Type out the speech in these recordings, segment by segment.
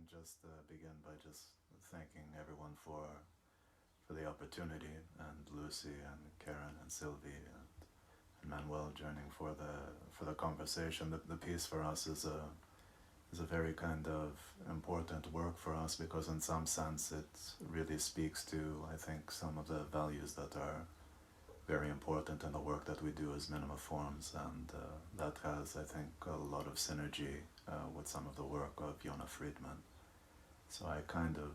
can just begin by just thanking everyone for the opportunity, and Lucy and Karen and Sylvie and Manuel joining for the conversation. The piece for us is a very kind of important work for us, because in some sense it really speaks to, I think, some of the values that are very important in the work that we do as Minimaforms, and that has, I think, a lot of synergy with some of the work of Yona Friedman. So I kind of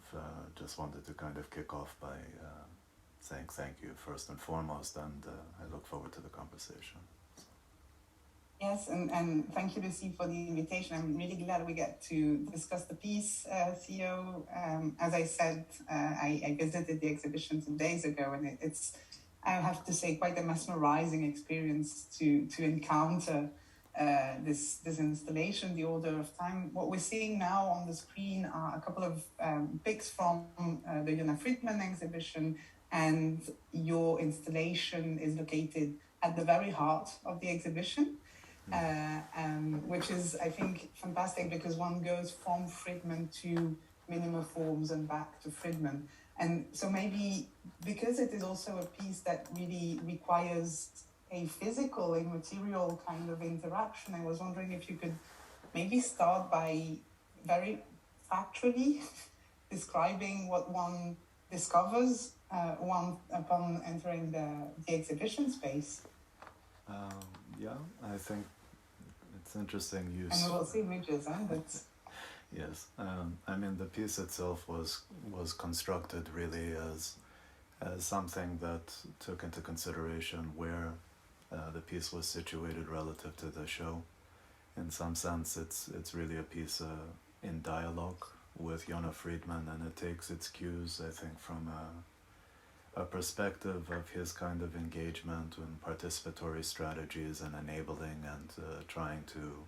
just wanted to kind of kick off by saying thank you first and foremost, and I look forward to the conversation. Yes, and thank you, Lucy, for the invitation. I'm really glad we get to discuss the piece, Theo. As I said, I visited the exhibition some days ago, and it's, I have to say, quite a mesmerizing experience to encounter this installation, The Order of Time. What we're seeing now on the screen are a couple of pics from the Yona Friedman exhibition, and your installation is located at the very heart of the exhibition, which is, I think, fantastic, because one goes from Friedman to Minimaforms and back to Friedman. And so maybe because it is also a piece that really requires a physical, a material kind of interaction, I was wondering if you could maybe start by very factually describing what one discovers upon entering the exhibition space. Yeah, I think it's interesting use. And we will see images, huh? That's... Yes, I mean, the piece itself was constructed really as something that took into consideration where the piece was situated relative to the show. In some sense, it's really a piece in dialogue with Yona Friedman, and it takes its cues, I think, from a perspective of his kind of engagement in participatory strategies and enabling, and trying to,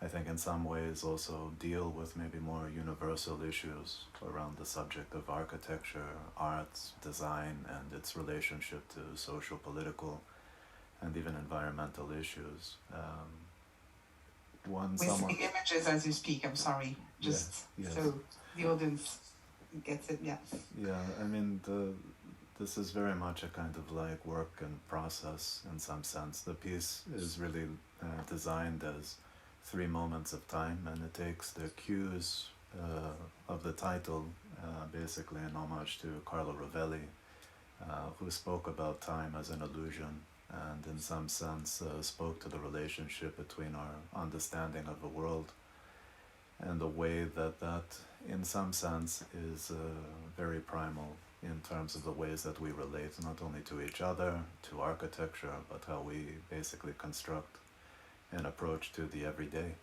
I think, in some ways also deal with maybe more universal issues around the subject of architecture, art, design, and its relationship to social, political, and even environmental issues. We're seeing images as you speak, I'm sorry, just yes. So the audience gets it, yeah. Yeah, I mean, this is very much a kind of like work and process in some sense. The piece is really designed as 3 moments of time, and it takes the cues of the title, basically an homage to Carlo Rovelli, who spoke about time as an illusion, and in some sense spoke to the relationship between our understanding of the world and the way that in some sense is very primal in terms of the ways that we relate not only to each other, to architecture, but how we basically construct an approach to the everyday.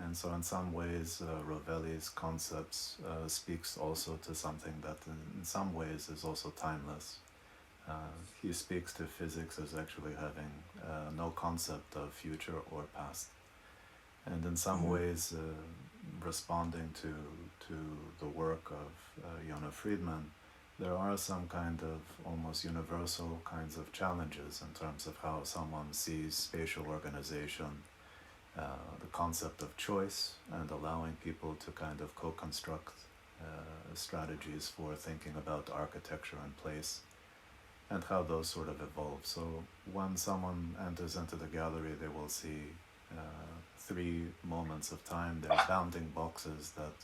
And so in some ways Rovelli's concepts speaks also to something that in some ways is also timeless. He speaks to physics as actually having no concept of future or past. And in some ways responding to the work of Yona Friedman, there are some kind of almost universal kinds of challenges in terms of how someone sees spatial organization, the concept of choice, and allowing people to kind of co-construct strategies for thinking about architecture and place, and how those sort of evolve. So when someone enters into the gallery, they will see 3 moments of time. They're bounding boxes that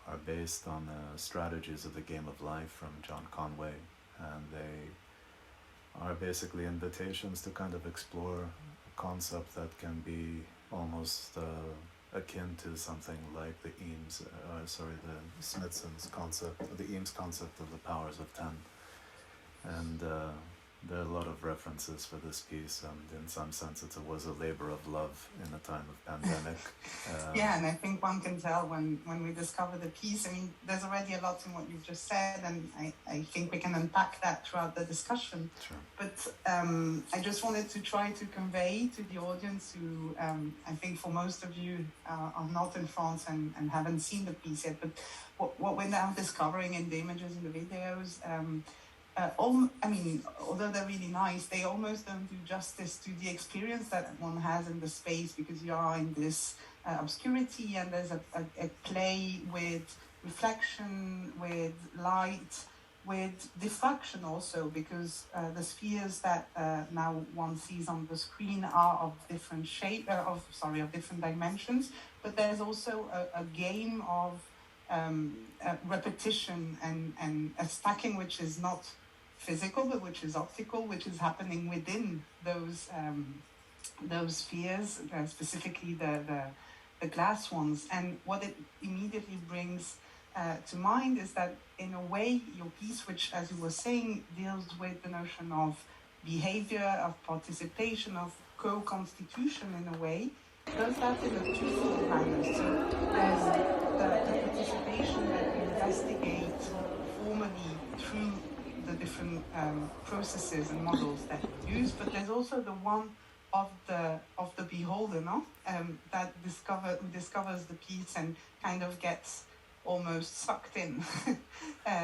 are based on strategies of the game of life from John Conway, and they are basically invitations to kind of explore a concept that can be almost akin to something like the Smithson's concept, the Eames concept of the powers of 10. And there are a lot of references for this piece, and in some sense it was a labor of love in a time of pandemic. Yeah, and I think one can tell when we discover the piece. I mean, there's already a lot in what you've just said, and I think we can unpack that throughout the discussion. Sure. But I just wanted to try to convey to the audience who, I think for most of you are not in France and haven't seen the piece yet, but what we're now discovering in the images and the videos, I mean, although they're really nice, they almost don't do justice to the experience that one has in the space, because you are in this obscurity, and there's a play with reflection, with light, with diffraction also, because the spheres that now one sees on the screen are of different of different dimensions, but there's also a game of repetition and a stacking which is not physical but which is optical, which is happening within those spheres, specifically the glass ones. And what it immediately brings to mind is that, in a way, your piece, which, as you were saying, deals with the notion of behavior, of participation, of co-constitution in a way, does that in a twofold manner. So there's the participation that you investigate formally through the different processes and models that you use, but there's also the one of the beholder, no? That who discovers the piece and kind of gets almost sucked in,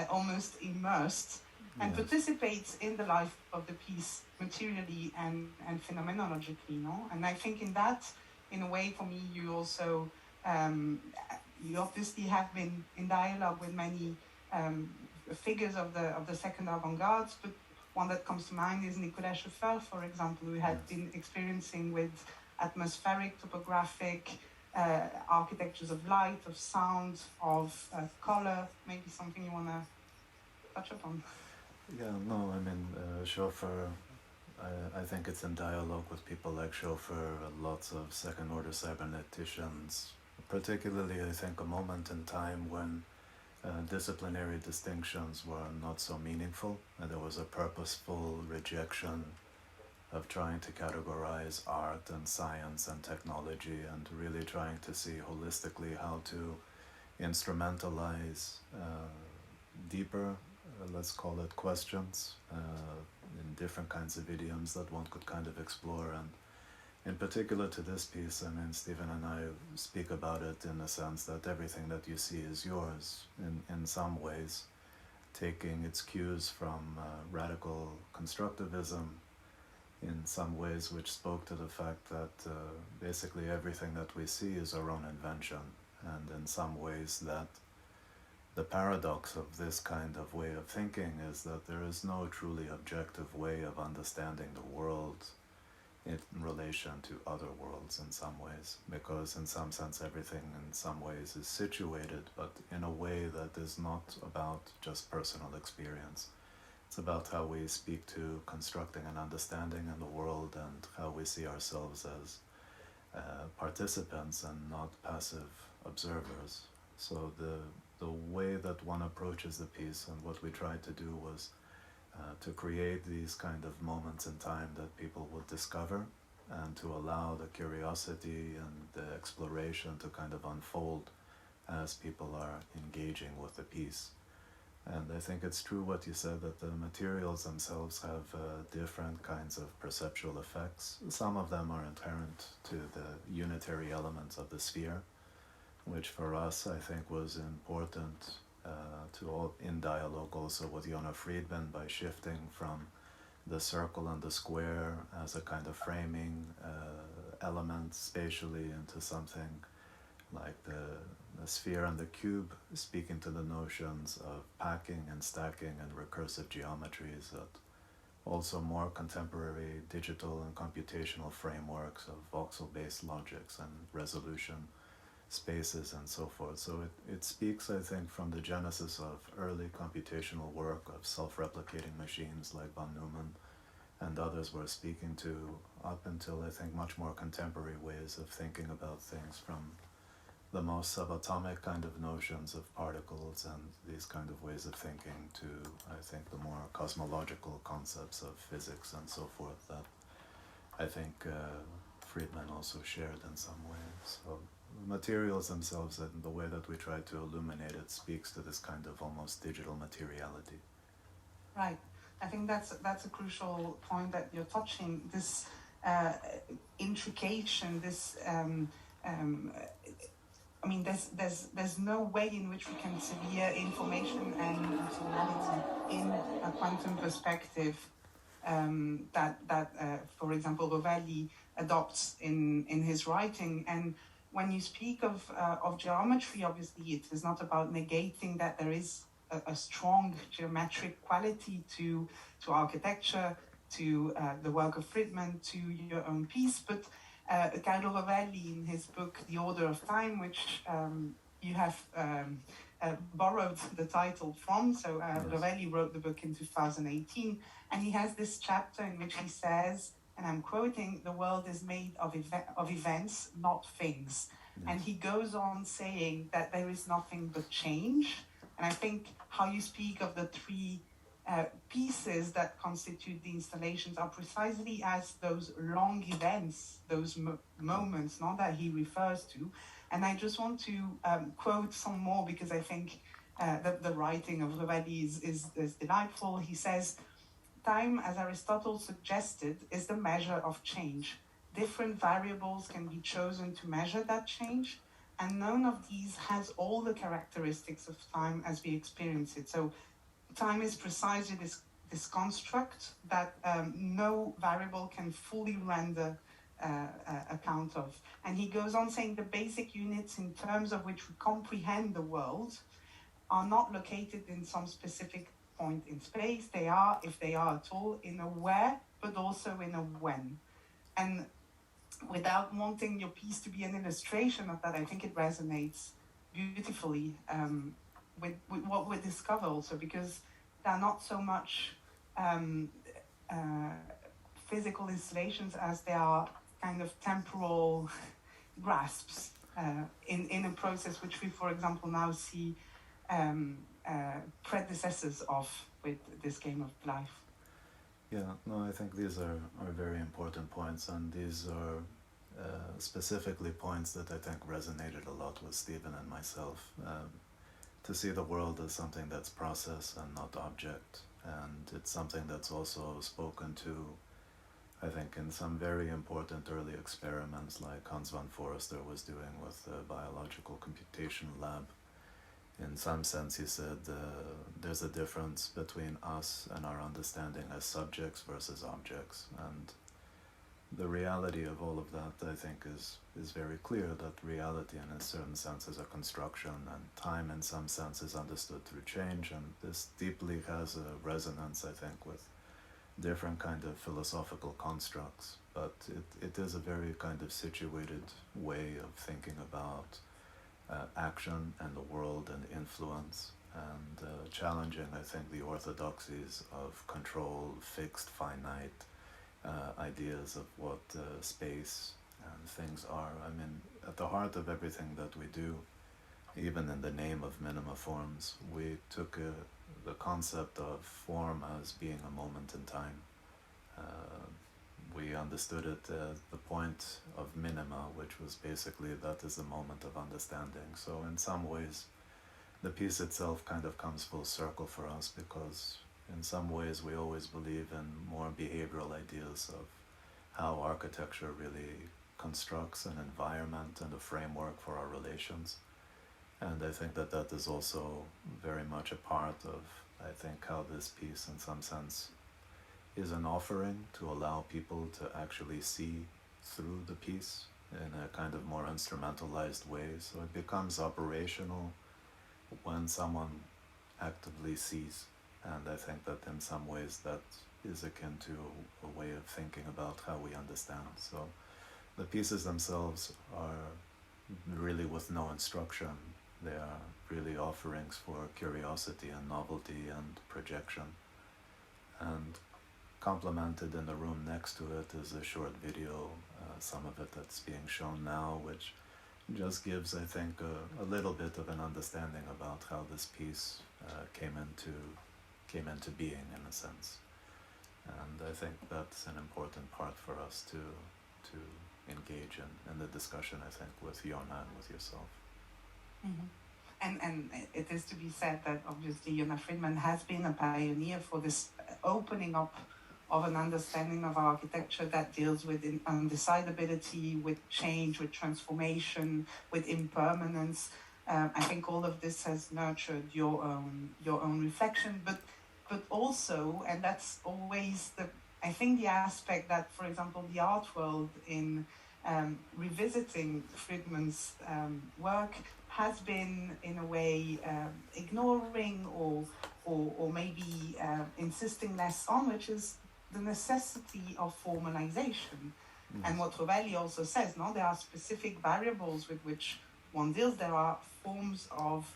almost immersed, and participates in the life of the piece materially and phenomenologically, no? And I think in that, in a way, for me, you also, you obviously have been in dialogue with many figures of the second avant-garde, but one that comes to mind is Nicolas Scheffer, for example, who had been experiencing with atmospheric, topographic, architectures of light, of sound, of color. Maybe something you want to touch upon? Yeah, no, I mean, Schoffer, I think it's in dialogue with people like Schoffer, lots of second-order cyberneticians, particularly, I think, a moment in time when disciplinary distinctions were not so meaningful, and there was a purposeful rejection of trying to categorize art and science and technology, and really trying to see holistically how to instrumentalize deeper, let's call it, questions in different kinds of idioms that one could kind of explore. And in particular to this piece, I mean, Stephen and I speak about it in the sense that everything that you see is yours in some ways, taking its cues from radical constructivism in some ways, which spoke to the fact that basically everything that we see is our own invention, and in some ways that the paradox of this kind of way of thinking is that there is no truly objective way of understanding the world in relation to other worlds in some ways, because in some sense everything in some ways is situated, but in a way that is not about just personal experience. It's about how we speak to constructing an understanding in the world, and how we see ourselves as participants and not passive observers. So the way that one approaches the piece, and what we tried to do, was to create these kind of moments in time that people would discover, and to allow the curiosity and the exploration to kind of unfold as people are engaging with the piece. And I think it's true what you said, that the materials themselves have different kinds of perceptual effects. Some of them are inherent to the unitary elements of the sphere, which for us I think was important to all in dialogue also with Yona Friedman, by shifting from the circle and the square as a kind of framing element spatially into something like the sphere and the cube, speaking to the notions of packing and stacking and recursive geometries, that also more contemporary digital and computational frameworks of voxel-based logics and resolution spaces and so forth. So it speaks, I think, from the genesis of early computational work of self-replicating machines like von Neumann and others were speaking to, up until I think much more contemporary ways of thinking about things, from the most subatomic kind of notions of particles and these kind of ways of thinking to, I think, the more cosmological concepts of physics and so forth that I think Friedman also shared in some way. So the materials themselves and the way that we try to illuminate it speaks to this kind of almost digital materiality. Right. I think that's a crucial point that you're touching. This intrication, this I mean, there's no way in which we can severe information and materiality in a quantum perspective that for example, Rovelli adopts in his writing. And when you speak of geometry, obviously it is not about negating that there is a strong geometric quality to architecture, to the work of Friedman, to your own piece, but Carlo Rovelli, in his book The Order of Time, which you have borrowed the title from, so Yes. Rovelli wrote the book in 2018, and he has this chapter in which he says, and I'm quoting, "The world is made of events, not things." Yes. And he goes on saying that there is nothing but change. And I think how you speak of the three pieces that constitute the installations are precisely as those long events, those moments, not that he refers to. And I just want to quote some more, because I think the writing of Rovelli is delightful. He says, "Time, as Aristotle suggested, is the measure of change. Different variables can be chosen to measure that change, and none of these has all the characteristics of time as we experience it." So time is precisely this construct that no variable can fully render account of. And he goes on saying, "The basic units in terms of which we comprehend the world are not located in some specific point in space. They are, if they are at all, in a where, but also in a when." And without wanting your piece to be an illustration of that, I think it resonates beautifully with what we discover also, because they're not so much physical installations as they are kind of temporal grasps in a process which we, for example, now see predecessors of with this game of life. Yeah, no, I think these are very important points, and these are specifically points that I think resonated a lot with Stephen and myself. To see the world as something that's process and not object, and it's something that's also spoken to, I think, in some very important early experiments like Hans van Forester was doing with the biological computation lab. In some sense, he said there's a difference between us and our understanding as subjects versus objects, and the reality of all of that, I think, is very clear, that reality in a certain sense is a construction, and time in some sense is understood through change, and this deeply has a resonance, I think, with different kind of philosophical constructs, but it is a very kind of situated way of thinking about action and the world and influence, and challenging, I think, the orthodoxies of control, fixed, finite, ideas of what space and things are. I mean, at the heart of everything that we do, even in the name of Minimaforms, we took the concept of form as being a moment in time. We understood it as the point of minima, which was basically that is the moment of understanding. So in some ways, the piece itself kind of comes full circle for us, because in some ways we always believe in more behavioral ideas of how architecture really constructs an environment and a framework for our relations. And I think that that is also very much a part of, I think, how this piece in some sense is an offering to allow people to actually see through the piece in a kind of more instrumentalized way. So it becomes operational when someone actively sees. And I think that in some ways that is akin to a way of thinking about how we understand. So the pieces themselves are really with no instruction. They are really offerings for curiosity and novelty and projection. And complemented in the room next to it is a short video, some of it that's being shown now, which just gives, I think, a little bit of an understanding about how this piece came into being, in a sense. And I think that's an important part for us to engage in the discussion, I think, with Yona and with yourself. Mm-hmm. And it is to be said that obviously Yona Friedman has been a pioneer for this opening up of an understanding of architecture that deals with undecidability, with change, with transformation, with impermanence. I think all of this has nurtured your own reflection, but also, and that's always I think the aspect that, for example, the art world in revisiting Friedman's work has been, in a way, ignoring or maybe insisting less on, which is the necessity of formalization. And what Rovelli also says, no, there are specific variables with which one deals. There are forms of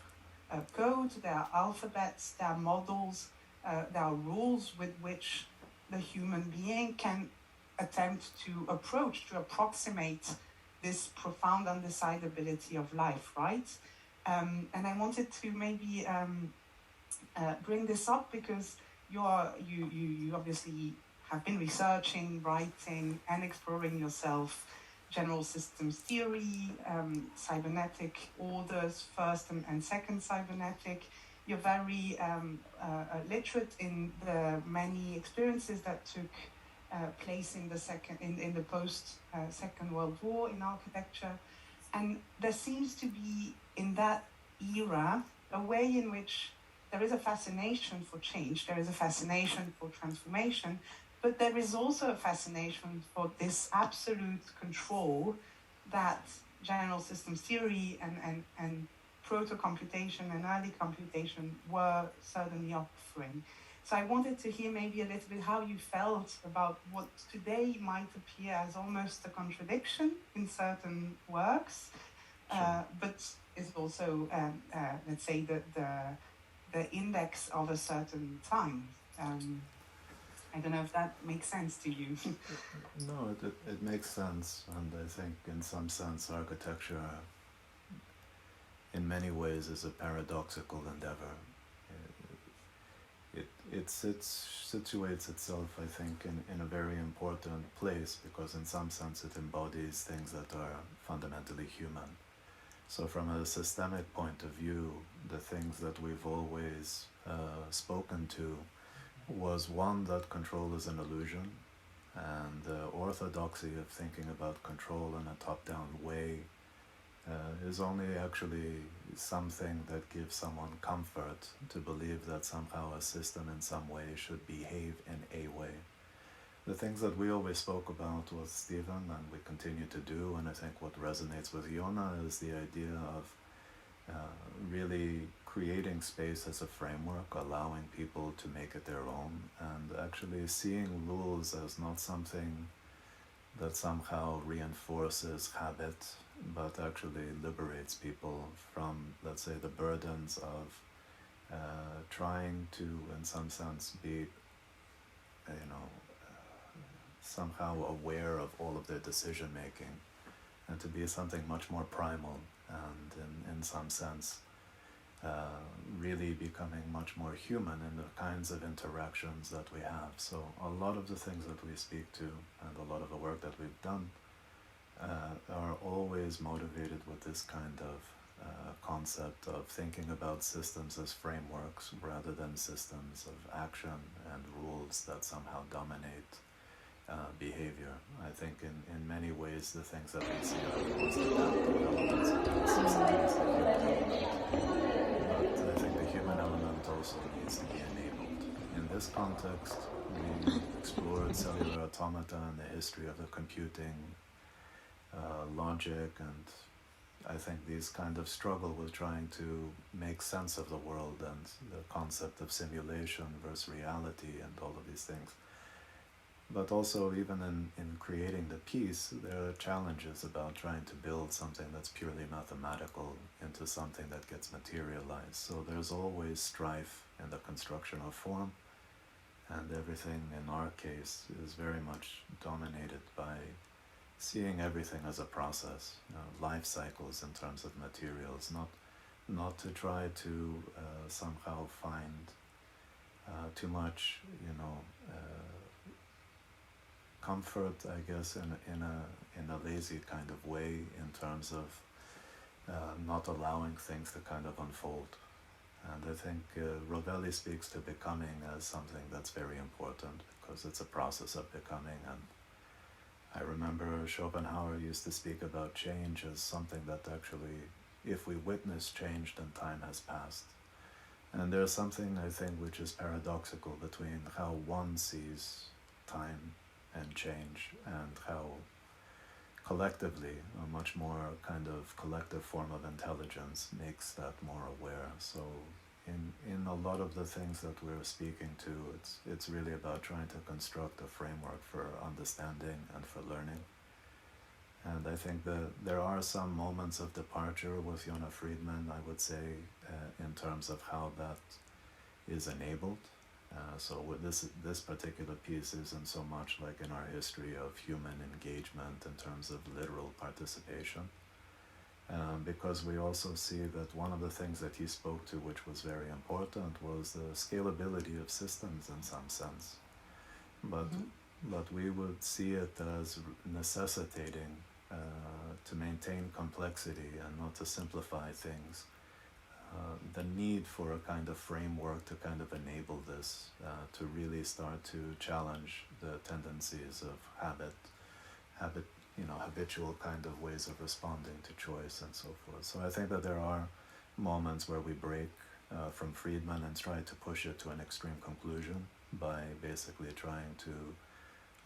code, there are alphabets, there are models, there are rules with which the human being can attempt to approximate this profound undecidability of life, right? And I wanted to maybe bring this up because you obviously have been researching, writing, and exploring yourself general systems theory, cybernetic orders, first and second cybernetic. You're very literate in the many experiences that took place in the post Second World War in architecture, and there seems to be in that era a way in which there is a fascination for change, there is a fascination for transformation, but there is also a fascination for this absolute control that general systems theory and proto-computation and early computation were certainly offering. So I wanted to hear maybe a little bit how you felt about what today might appear as almost a contradiction in certain works, but is also, let's say, the index of a certain time. I don't know if that makes sense to you. No, it makes sense, and I think in some sense architecture in many ways is a paradoxical endeavor. It situates itself, I think, in a very important place because in some sense it embodies things that are fundamentally human. So from a systemic point of view, the things that we've always spoken to was one, that control is an illusion, and the orthodoxy of thinking about control in a top-down way is only actually something that gives someone comfort to believe that somehow a system in some way should behave in a way. The things that we always spoke about with Stephen and we continue to do, and I think what resonates with Yona is the idea of really creating space as a framework, allowing people to make it their own, and actually seeing rules as not something that somehow reinforces habit, but actually liberates people from, let's say, the burdens of trying to, in some sense, be, somehow aware of all of their decision making, and to be something much more primal, and in some sense, really becoming much more human in the kinds of interactions that we have. So a lot of the things that we speak to and a lot of the work that we've done are always motivated with this kind of concept of thinking about systems as frameworks rather than systems of action and rules that somehow dominate behavior. I think in many ways the things that we see are the most adaptive elements of those systems, the human element. But I think the human element also needs to be enabled. In this context, we explored cellular automata and the history of the computing logic, and I think these kind of struggle with trying to make sense of the world and the concept of simulation versus reality and all of these things. But also even in creating the piece, there are challenges about trying to build something that's purely mathematical into something that gets materialized. So there's always strife in the construction of form, and everything in our case is very much dominated by seeing everything as a process, life cycles in terms of materials, not to try to somehow find too much, comfort, I guess, in a lazy kind of way in terms of not allowing things to kind of unfold. And I think Rovelli speaks to becoming as something that's very important because it's a process of becoming. And I remember Schopenhauer used to speak about change as something that actually, if we witness change, then time has passed. And there's something, I think, which is paradoxical between how one sees time and change and how collectively, a much more kind of collective form of intelligence makes that more aware. So in a lot of the things that we're speaking to, it's really about trying to construct a framework for understanding and for learning. And I think that there are some moments of departure with Yona Friedman, I would say, in terms of how that is enabled. So with this particular piece isn't so much like in our history of human engagement in terms of literal participation, because we also see that one of the things that he spoke to, which was very important, was the scalability of systems in some sense. But we would see it as necessitating to maintain complexity and not to simplify things. The need for a kind of framework to kind of enable this, to really start to challenge the tendencies of habitual kind of ways of responding to choice and so forth. So I think that there are moments where we break from Friedman and try to push it to an extreme conclusion by basically trying to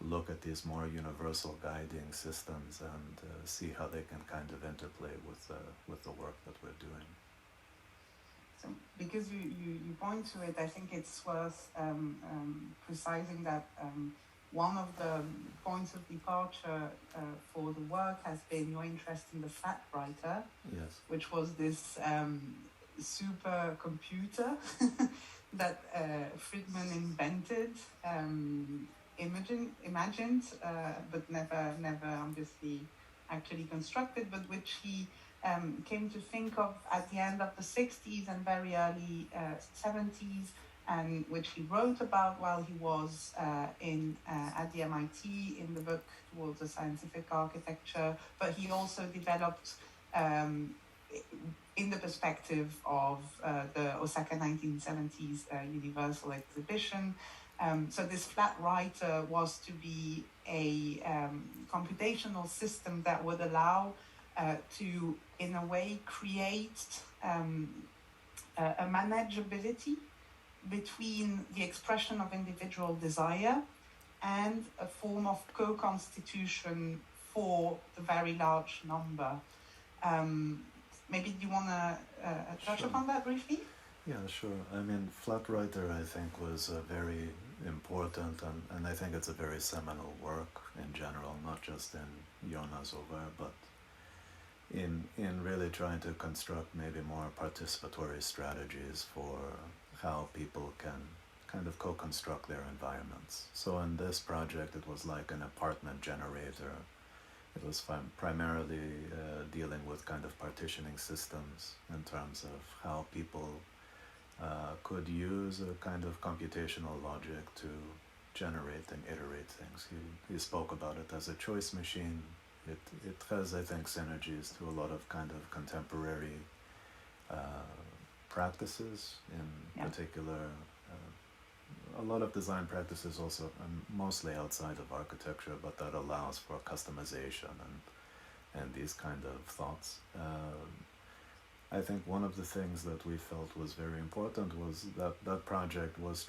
look at these more universal guiding systems and see how they can kind of interplay with the work that we're doing. So because you point to it, I think it's worth precising that one of the points of departure for the work has been your interest in the flatwriter, yes, which was this supercomputer that Friedman invented, imagined, but never obviously actually constructed, but which he came to think of at the end of the 60s and very early 70s, and which he wrote about while he was at the MIT in the book towards the scientific architecture, but he also developed in the perspective of the Osaka 1970s Universal Exhibition. So this flatwriter was to be a computational system that would allow to, in a way, create a manageability between the expression of individual desire and a form of co-constitution for the very large number. Maybe do you want to touch Sure. upon that briefly? Yeah, sure. I mean, Flatwriter, I think, was a very important, and I think it's a very seminal work in general, not just in Yona's over, but in really trying to construct maybe more participatory strategies for how people can kind of co-construct their environments. So in this project, it was like an apartment generator. It was primarily dealing with kind of partitioning systems in terms of how people could use a kind of computational logic to generate and iterate things. He spoke about it as a choice machine. It has, I think, synergies to a lot of kind of contemporary practices, in particular, a lot of design practices also, mostly outside of architecture, but that allows for customization and these kind of thoughts. I think one of the things that we felt was very important was that project was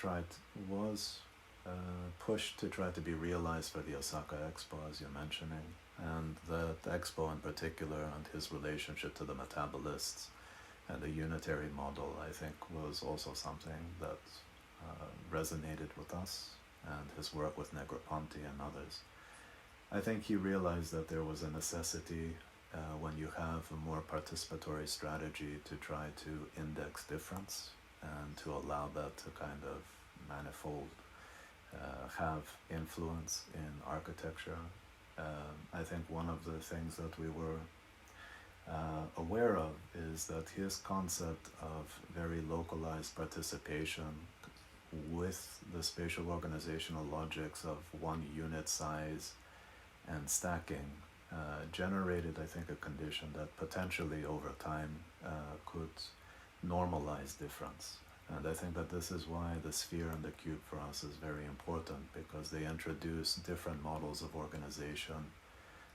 pushed to try to be realized for the Osaka Expo, as you're mentioning, and that Expo in particular and his relationship to the metabolists and the unitary model, I think, was also something that resonated with us, and his work with Negroponte and others. I think he realized that there was a necessity when you have a more participatory strategy to try to index difference and to allow that to kind of manifold, have influence in architecture. I think one of the things that we were aware of is that his concept of very localized participation with the spatial organizational logics of one unit size and stacking generated, I think, a condition that potentially over time could normalize difference. And I think that this is why the sphere and the cube for us is very important, because they introduce different models of organization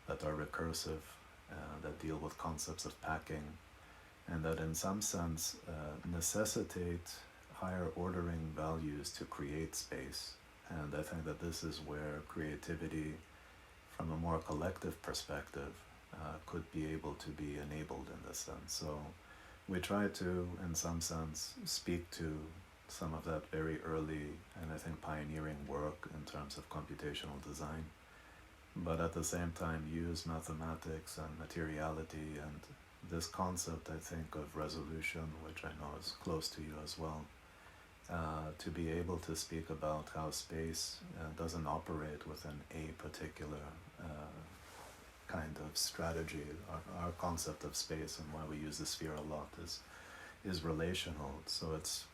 that are recursive, that deal with concepts of packing, and that in some sense necessitate higher ordering values to create space. And I think that this is where creativity from a more collective perspective, could be able to be enabled in this sense. So we try to, in some sense, speak to some of that very early and I think pioneering work in terms of computational design, but at the same time use mathematics and materiality and this concept, I think, of resolution, which I know is close to you as well, to be able to speak about how space doesn't operate within a particular kind of strategy. Our concept of space and why we use the sphere a lot is relational. So it's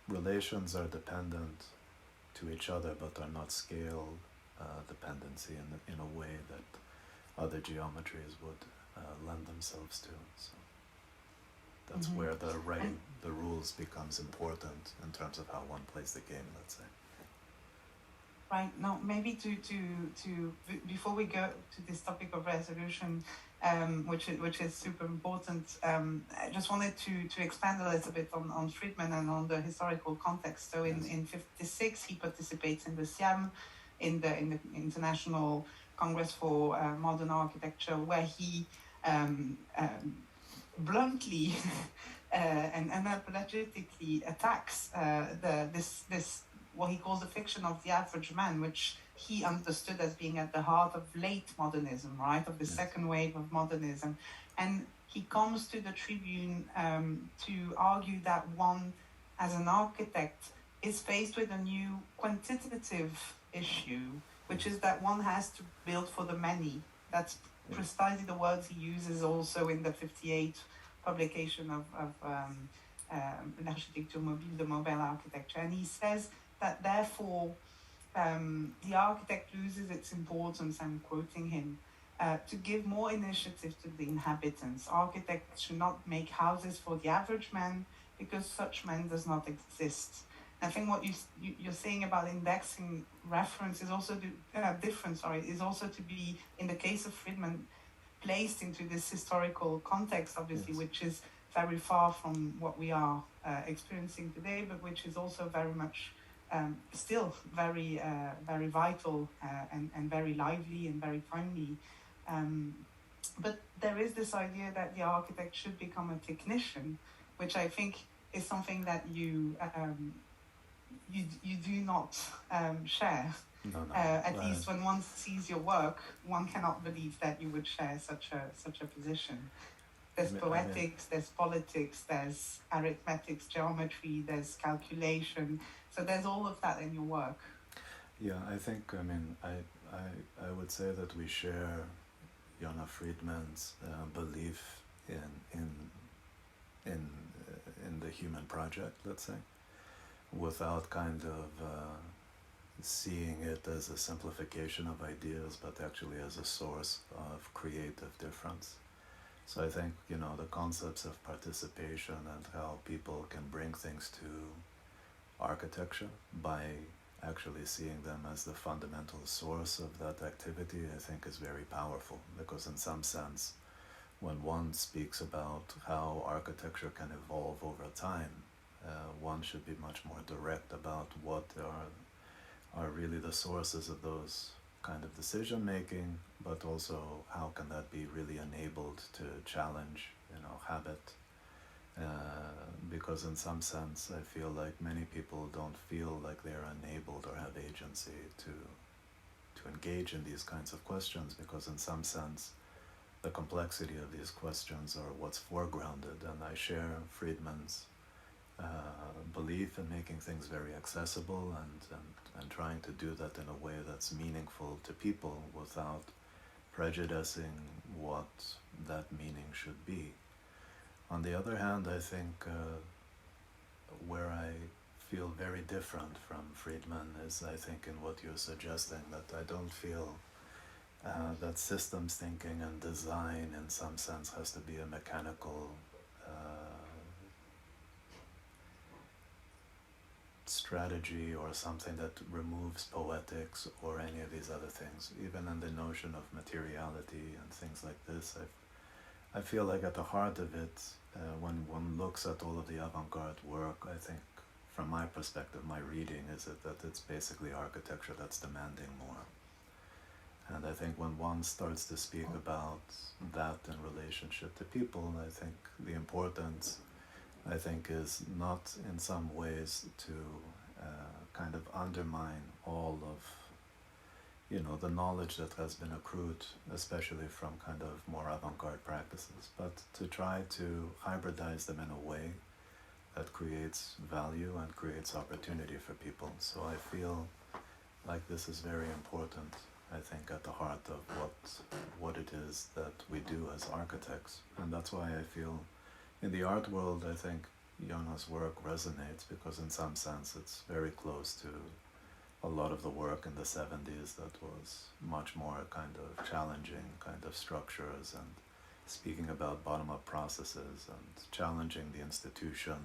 relations are dependent to each other, but are not scale dependency in a way that other geometries would lend themselves to. So that's where the rules becomes important in terms of how one plays the game, let's say. Right. Now, maybe to before we go to this topic of resolution, which is super important, I just wanted to expand a little bit on Friedman and on the historical context. So in 1956, he participates in the SIAM, in the International Congress for Modern Architecture, where he bluntly and unapologetically attacks this what he calls the fiction of the average man, which he understood as being at the heart of late modernism, right, of the second wave of modernism. And he comes to the Tribune to argue that one, as an architect, is faced with a new quantitative issue, which is that one has to build for the many. That's precisely the words he uses also in the 1958 publication of L'Architecture Mobile, the mobile architecture. And he says that therefore the architect loses its importance, I'm quoting him, to give more initiative to the inhabitants. Architects should not make houses for the average man because such man does not exist. I think what you're saying about indexing reference is also is also to be, in the case of Friedman, placed into this historical context, obviously, which is very far from what we are experiencing today, but which is also very much still very vital and very lively and very timely. But there is this idea that the architect should become a technician, which I think is something that you do not share. No. At least when one sees your work, one cannot believe that you would share such a position. There's poetics, there's politics, there's arithmetics, geometry, there's calculation. So there's all of that in your work. Yeah, I think, I would say that we share Yona Friedman's belief in the human project, let's say, without kind of seeing it as a simplification of ideas, but actually as a source of creative difference. So I think, the concepts of participation and how people can bring things to architecture by actually seeing them as the fundamental source of that activity, I think is very powerful, because in some sense, when one speaks about how architecture can evolve over time, one should be much more direct about what are really the sources of those kind of decision making, but also how can that be really enabled to challenge, habit. Because in some sense, I feel like many people don't feel like they're enabled or have agency to engage in these kinds of questions, because in some sense, the complexity of these questions are what's foregrounded, and I share Friedman's belief in making things very accessible and trying to do that in a way that's meaningful to people without prejudicing what that meaning should be. On the other hand, I think where I feel very different from Friedman is, I think, in what you're suggesting, that I don't feel that systems thinking and design in some sense has to be a mechanical strategy or something that removes poetics or any of these other things. Even in the notion of materiality and things like this, I feel like at the heart of it, when one looks at all of the avant-garde work, I think, from my perspective, my reading is that it's basically architecture that's demanding more. And I think when one starts to speak about that in relationship to people, I think the importance, I think, is not in some ways to kind of undermine all of, you know, the knowledge that has been accrued, especially from kind of more avant-garde practices, but to try to hybridize them in a way that creates value and creates opportunity for people. So I feel like this is very important, I think, at the heart of what it is that we do as architects. And that's why I feel in the art world, I think Yona's work resonates, because in some sense it's very close to a lot of the work in the 70s that was much more kind of challenging kind of structures and speaking about bottom-up processes and challenging the institution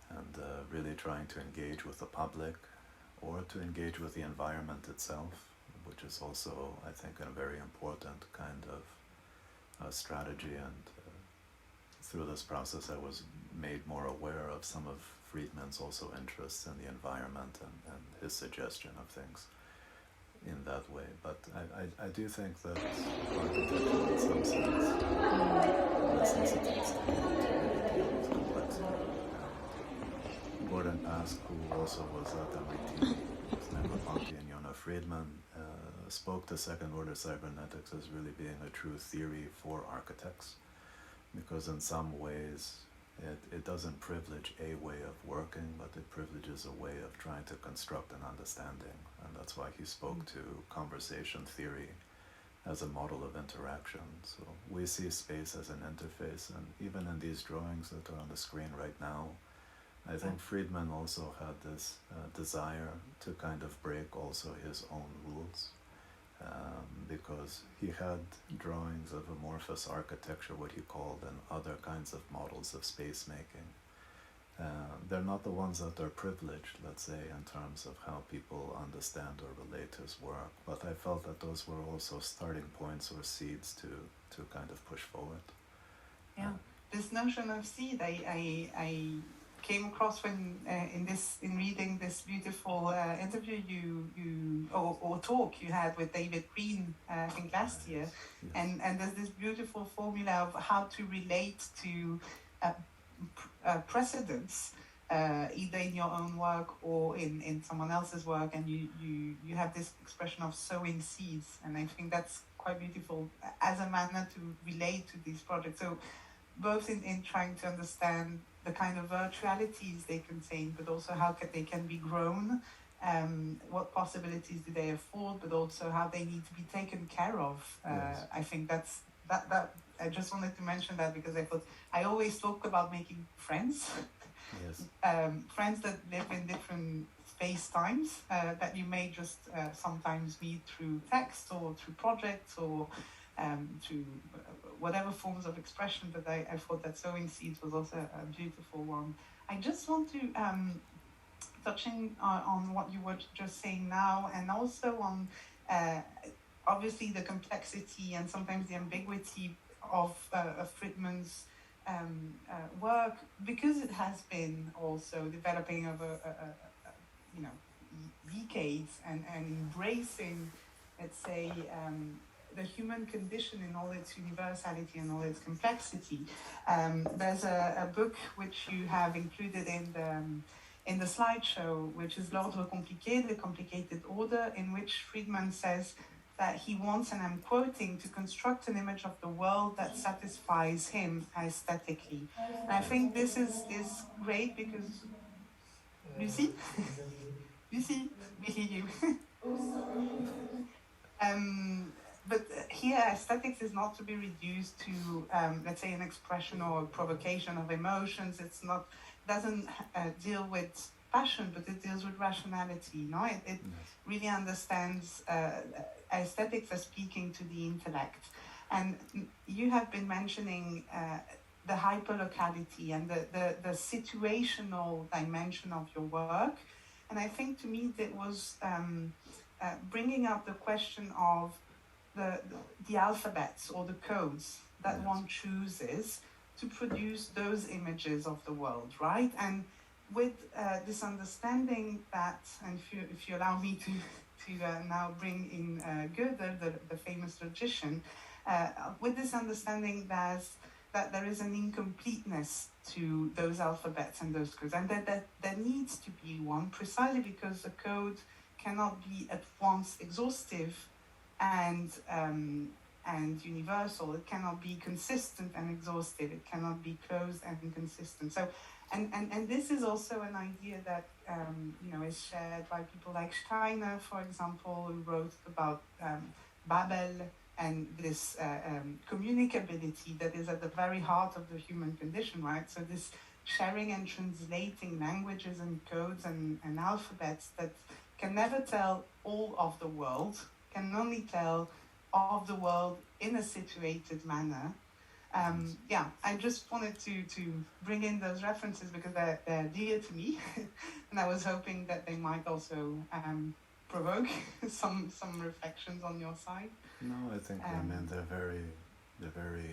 and really trying to engage with the public or to engage with the environment itself, which is also, I think, a very important kind of strategy. And through this process I was made more aware of some of Friedman's also interests in the environment and his suggestion of things in that way. But I do think that architecture in some sense necessitates to deal with complexity. Gordon Pask, who also was at MIT with Negroponte and Yona Friedman, spoke to second order cybernetics as really being a true theory for architects, because in some ways it doesn't privilege a way of working, but it privileges a way of trying to construct an understanding. And that's why he spoke to conversation theory as a model of interaction. So we see space as an interface, and even in these drawings that are on the screen right now, I think Friedman also had this desire to kind of break also his own rules, because he had drawings of amorphous architecture, what he called, and other kinds of models of space making. They're not the ones that are privileged, let's say, in terms of how people understand or relate to his work, but I felt that those were also starting points or seeds to kind of push forward. Yeah, this notion of seed, I came across when in reading this beautiful interview or talk you had with David Green, I think last year, Yes. and there's this beautiful formula of how to relate to precedents, either in your own work or in someone else's work, and you have this expression of sowing seeds, and I think that's quite beautiful as a manner to relate to these projects. So both in trying to understand the kind of virtualities they contain, but also how they can be grown, what possibilities do they afford, but also how they need to be taken care of. Yes. I think that I just wanted to mention that because I thought I always talk about making friends, Yes. Friends that live in different space-times that you may just sometimes meet through text or through projects or through whatever forms of expression, but I thought that sowing seeds was also a beautiful one. I just want to, touching on what you were just saying now, and also on obviously the complexity and sometimes the ambiguity of Friedman's work, because it has been also developing over decades and embracing, let's say, the human condition in all its universality and all its complexity. There's a book which you have included in the slideshow, which is L'Ordre Compliqué, The Complicated Order, in which Friedman says that he wants, and I'm quoting, to construct an image of the world that satisfies him aesthetically. And I think this is great because, Lucy? Lucy, we hear you. But here, aesthetics is not to be reduced to, let's say, an expression or a provocation of emotions. It's not, doesn't deal with passion, but it deals with rationality. No, it really understands aesthetics as speaking to the intellect. And you have been mentioning the hyperlocality and the situational dimension of your work. And I think to me that was bringing up the question of the alphabets or the codes that one chooses to produce those images of the world, right? And with this understanding that, and if you allow me to now bring in Goethe, the famous logician, with this understanding that there is an incompleteness to those alphabets and those codes, and that there needs to be one, precisely because the code cannot be at once exhaustive and universal. It cannot be consistent and exhaustive. It cannot be closed and inconsistent. So, and this is also an idea that is shared by people like Steiner, for example, who wrote about Babel and this communicability that is at the very heart of the human condition, right? So this sharing and translating languages and codes and alphabets that can never tell all of the world, can only tell of the world in a situated manner. I just wanted to bring in those references because they're dear to me, and I was hoping that they might also provoke some reflections on your side. No, I think they're very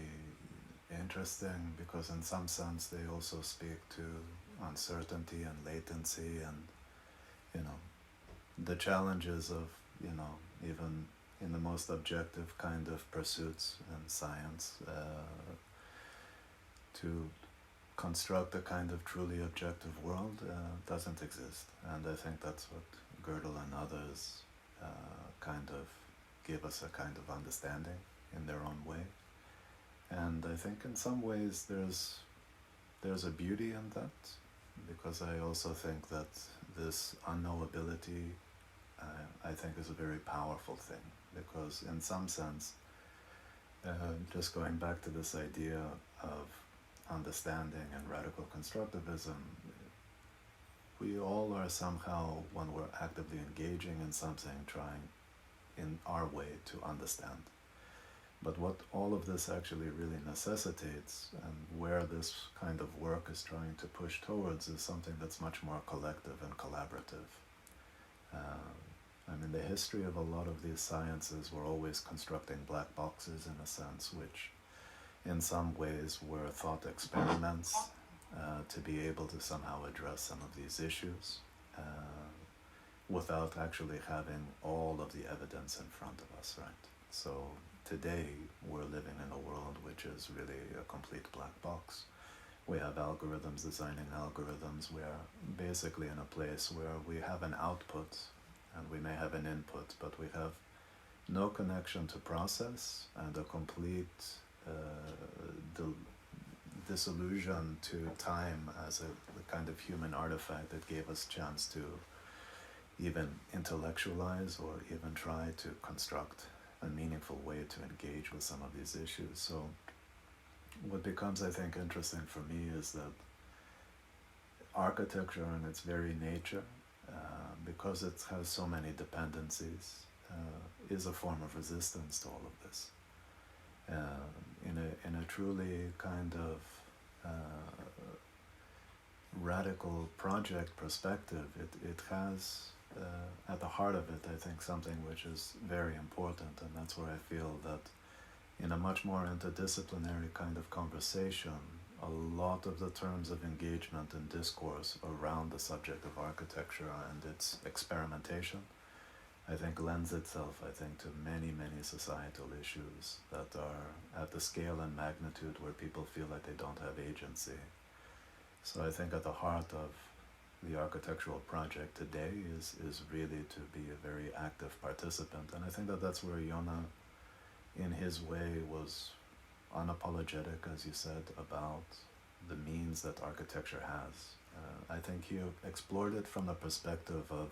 interesting because in some sense they also speak to uncertainty and latency and the challenges of even in the most objective kind of pursuits in science to construct a kind of truly objective world doesn't exist. And I think that's what Gödel and others kind of give us a kind of understanding in their own way. And I think in some ways there's a beauty in that, because I also think that this unknowability I think is a very powerful thing, because in some sense, just going back to this idea of understanding and radical constructivism, we all are somehow, when we're actively engaging in something, trying in our way to understand. But what all of this actually really necessitates, and where this kind of work is trying to push towards, is something that's much more collective and collaborative. The history of a lot of these sciences were always constructing black boxes, in a sense, which in some ways were thought experiments to be able to somehow address some of these issues without actually having all of the evidence in front of us, right? So today we're living in a world which is really a complete black box. We have algorithms designing algorithms. We are basically in a place where we have an output and we may have an input, but we have no connection to process and a complete disillusion to time as a kind of human artifact that gave us chance to even intellectualize or even try to construct a meaningful way to engage with some of these issues. So what becomes, I think, interesting for me is that architecture in its very nature, because it has so many dependencies, is a form of resistance to all of this. In a truly kind of radical project perspective, it has at the heart of it, I think, something which is very important, and that's where I feel that in a much more interdisciplinary kind of conversation, a lot of the terms of engagement and discourse around the subject of architecture and its experimentation, I think lends itself, to many, many societal issues that are at the scale and magnitude where people feel like they don't have agency. So I think at the heart of the architectural project today is really to be a very active participant. And I think that that's where Yona, in his way, was unapologetic, as you said, about the means that architecture has. I think he explored it from the perspective of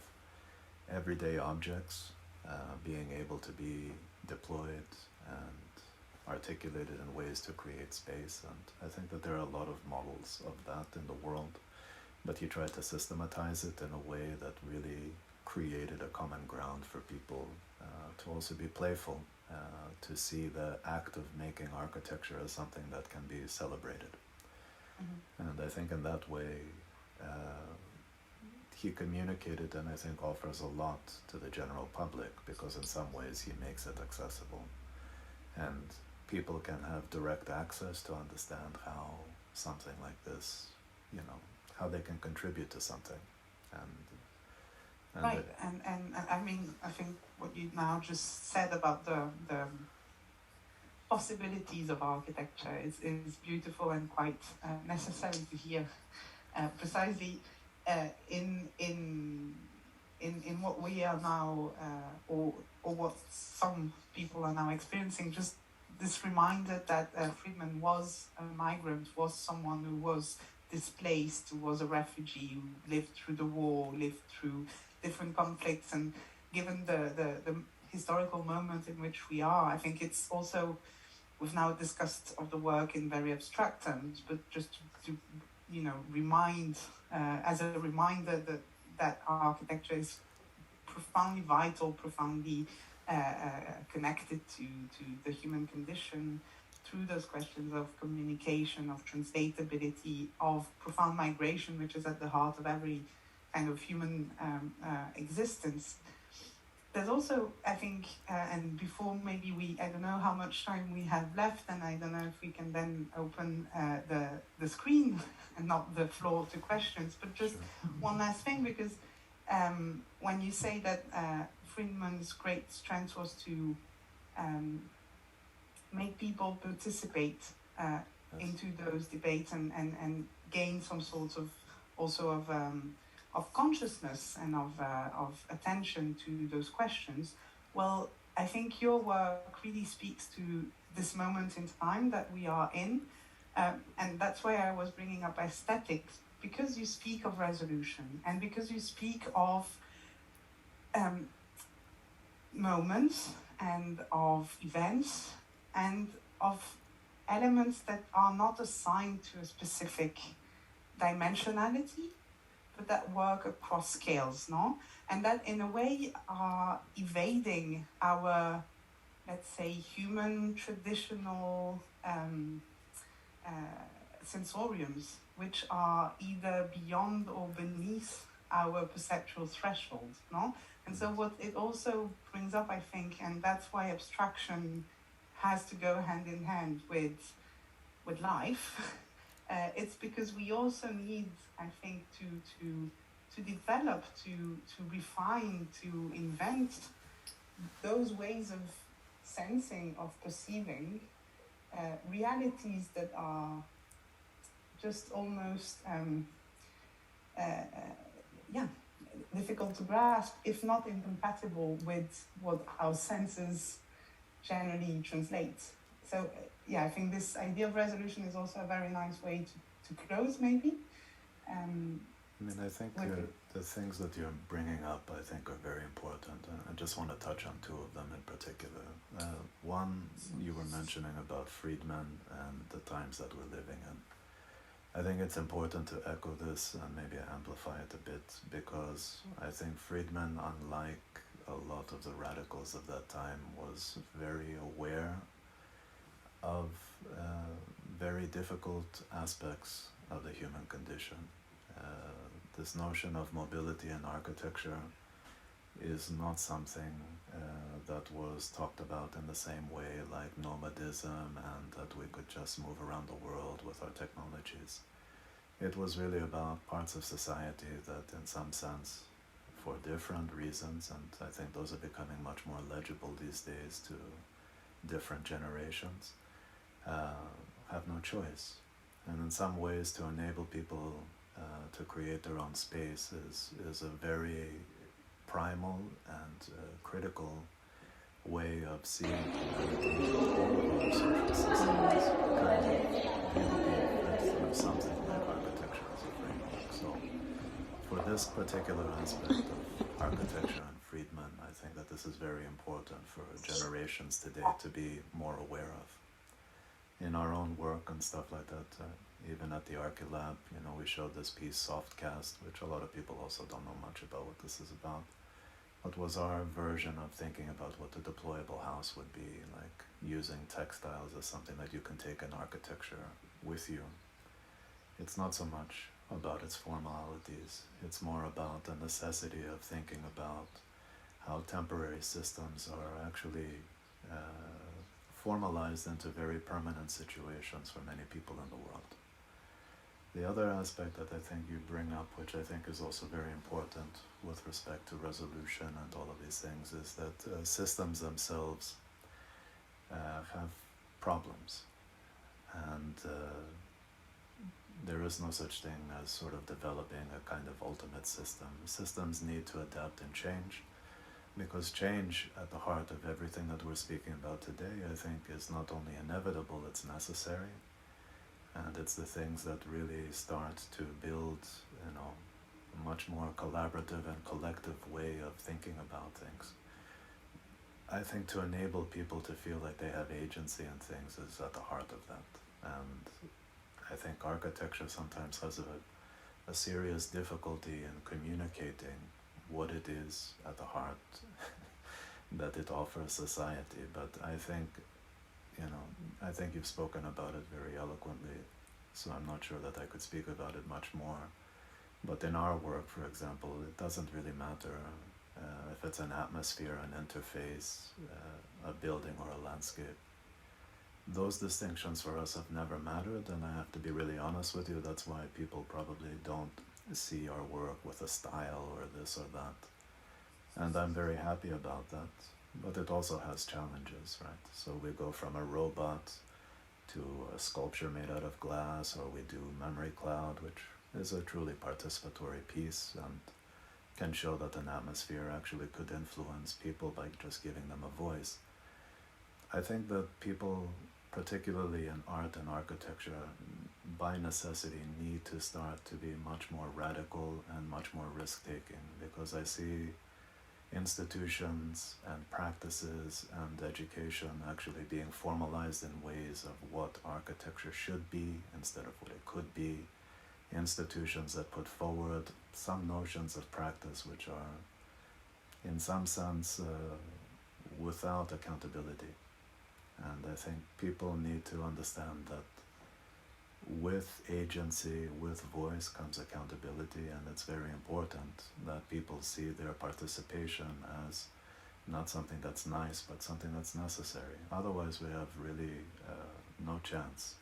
everyday objects being able to be deployed and articulated in ways to create space. And I think that there are a lot of models of that in the world, but he tried to systematize it in a way that really created a common ground for people to also be playful, to see the act of making architecture as something that can be celebrated. Mm-hmm. And I think in that way, he communicated and I think offers a lot to the general public, because in some ways he makes it accessible. And people can have direct access to understand how something like this, how they can contribute to something. And And right, and I mean, I think what you now just said about the possibilities of architecture is beautiful and quite necessary to hear. Precisely in what we are now, or what some people are now experiencing, just this reminder that Friedman was a migrant, was someone who was displaced, who was a refugee, who lived through the war, lived through different conflicts, and given the historical moment in which we are, I think it's also, we've now discussed of the work in very abstract terms, but just to remind, as a reminder that architecture is profoundly vital, profoundly connected to the human condition through those questions of communication, of translatability, of profound migration, which is at the heart of every kind of human existence. There's also, I think, and before maybe I don't know how much time we have left, and I don't know if we can then open the screen and not the floor to questions, but just one last thing, because when you say that Friedman's great strength was to make people participate into those debates and gain some sort of also of consciousness and of attention to those questions, well, I think your work really speaks to this moment in time that we are in, and that's why I was bringing up aesthetics, because you speak of resolution and because you speak of moments and of events and of elements that are not assigned to a specific dimensionality, but that work across scales, no? And that in a way are evading our, let's say, human traditional sensoriums, which are either beyond or beneath our perceptual threshold, no? And so what it also brings up, I think, and that's why abstraction has to go hand in hand with life, it's because we also need, I think, to develop, to refine, to invent those ways of sensing, of perceiving realities that are just almost difficult to grasp, if not incompatible with what our senses generally translate. So I think this idea of resolution is also a very nice way to close, maybe. I mean, I think the things that you're bringing up, I think, are very important. I just want to touch on two of them in particular. One, you were mentioning about Friedman and the times that we're living in. I think it's important to echo this and maybe amplify it a bit, because I think Friedman, unlike a lot of the radicals of that time, was very aware of very difficult aspects of the human condition. This notion of mobility in architecture is not something that was talked about in the same way like nomadism and that we could just move around the world with our technologies. It was really about parts of society that, in some sense, for different reasons, and I think those are becoming much more legible these days to different generations, have no choice. And in some ways, to enable people to create their own space is a very primal and critical way of seeing humanity, all of our social systems, kind of really through something like architecture as a framework. So for this particular aspect of architecture and Friedman, I think that this is very important for generations today to be more aware of. In our own work and stuff like that, even at the Archilab, we showed this piece, Softcast, which a lot of people also don't know much about what this is about. What was our version of thinking about what a deployable house would be, like using textiles as something that you can take in architecture with you. It's not so much about its formalities, it's more about the necessity of thinking about how temporary systems are actually formalized into very permanent situations for many people in the world. The other aspect that I think you bring up, which I think is also very important with respect to resolution and all of these things, is that systems themselves have problems. And there is no such thing as sort of developing a kind of ultimate system. Systems need to adapt and change, because change at the heart of everything that we're speaking about today, I think, is not only inevitable, it's necessary. And it's the things that really start to build, a much more collaborative and collective way of thinking about things. I think to enable people to feel like they have agency in things is at the heart of that. And I think architecture sometimes has a serious difficulty in communicating what it is at the heart that it offers society. But I think you've spoken about it very eloquently, so I'm not sure that I could speak about it much more. But in our work, for example, it doesn't really matter if it's an atmosphere, an interface, a building or a landscape. Those distinctions for us have never mattered, and I have to be really honest with you, that's why people probably don't see our work with a style or this or that. And I'm very happy about that. But it also has challenges, right? So we go from a robot to a sculpture made out of glass, or we do Memory Cloud, which is a truly participatory piece and can show that an atmosphere actually could influence people by just giving them a voice. I think that people, particularly in art and architecture, by necessity need to start to be much more radical and much more risk-taking, because I see institutions and practices and education actually being formalized in ways of what architecture should be instead of what it could be. Institutions that put forward some notions of practice which are, in some sense, without accountability. And I think people need to understand that with agency, with voice comes accountability, and it's very important that people see their participation as not something that's nice, but something that's necessary. Otherwise, we have really no chance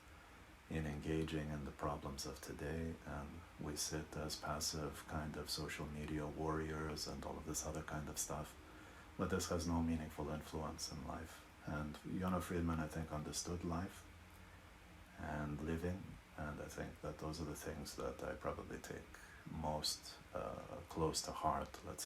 in engaging in the problems of today, and we sit as passive kind of social media warriors and all of this other kind of stuff, but this has no meaningful influence in life. And Yona Friedman, I think, understood life and living, and I think that those are the things that I probably take most close to heart, let's